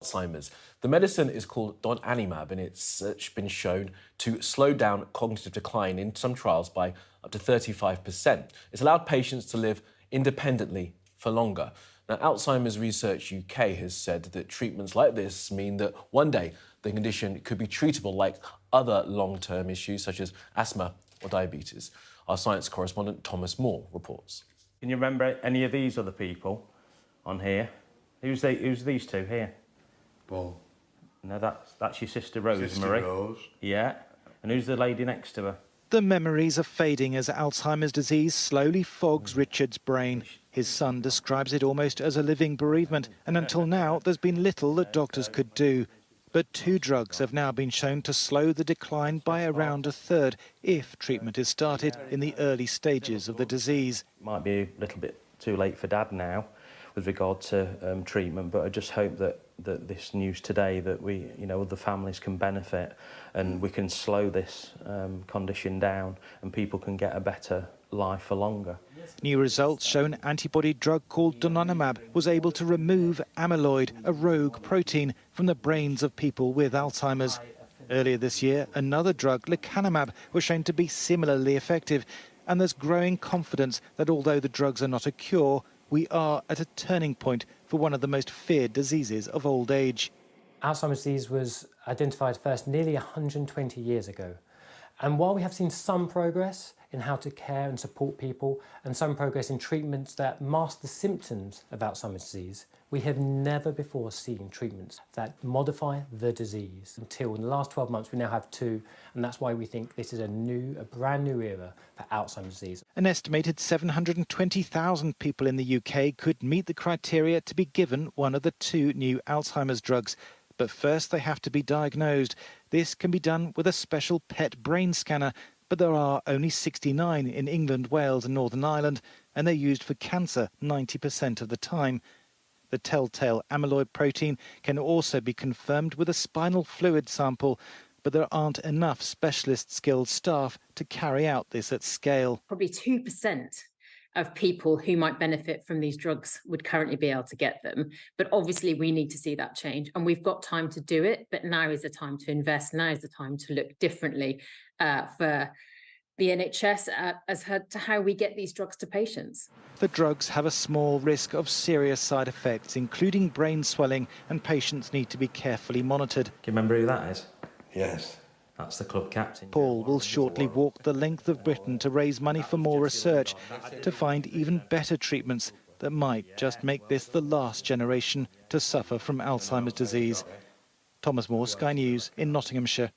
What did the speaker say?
Alzheimer's. The medicine is called donanemab, and it's been shown to slow down cognitive decline in some trials by up to 35%. It's allowed patients to live independently for longer. Now, Alzheimer's Research UK has said that treatments like this mean that one day the condition could be treatable like other long-term issues such as asthma or diabetes. Our science correspondent Thomas Moore reports. Can you remember any of these other people on here? Who's these two here? Paul. No, that's your sister Rosemary. Sister Rose. Yeah. And who's the lady next to her? The memories are fading as Alzheimer's disease slowly fogs Richard's brain. His son describes it almost as a living bereavement, and until now there's been little that doctors could do. But 2 drugs have now been shown to slow the decline by around a third if treatment is started in the early stages of the disease. It might be a little bit too late for Dad now with regard to treatment, but I just hope that this news today that other families can benefit and we can slow this condition down and people can get a better life for longer. New results show an antibody drug called donanemab was able to remove amyloid, a rogue protein, from the brains of people with Alzheimer's. Earlier this year, another drug, lecanemab, was shown to be similarly effective, and there's growing confidence that although the drugs are not a cure, we are at a turning point for one of the most feared diseases of old age. Alzheimer's disease was identified first nearly 120 years ago. And while we have seen some progress in how to care and support people and some progress in treatments that mask the symptoms of Alzheimer's disease, we have never before seen treatments that modify the disease. Until in the last 12 months, we now have 2, and that's why we think this is a brand new era for Alzheimer's disease. An estimated 720,000 people in the UK could meet the criteria to be given one of the 2 new Alzheimer's drugs. But first they have to be diagnosed. This can be done with a special PET brain scanner, but there are only 69 in England, Wales and Northern Ireland, and they're used for cancer 90% of the time. The telltale amyloid protein can also be confirmed with a spinal fluid sample, but there aren't enough specialist-skilled staff to carry out this at scale. Probably 2% of people who might benefit from these drugs would currently be able to get them. But obviously we need to see that change, and we've got time to do it, but now is the time to invest. Now is the time to look differently for the NHS as to how we get these drugs to patients. The drugs have a small risk of serious side effects, including brain swelling, and patients need to be carefully monitored. Can you remember who that is? Yes. That's the club captain. Paul will shortly walk the length of Britain to raise money for more research, to find even better treatments that might just make this the last generation to suffer from Alzheimer's disease. Thomas Moore, Sky News in Nottinghamshire.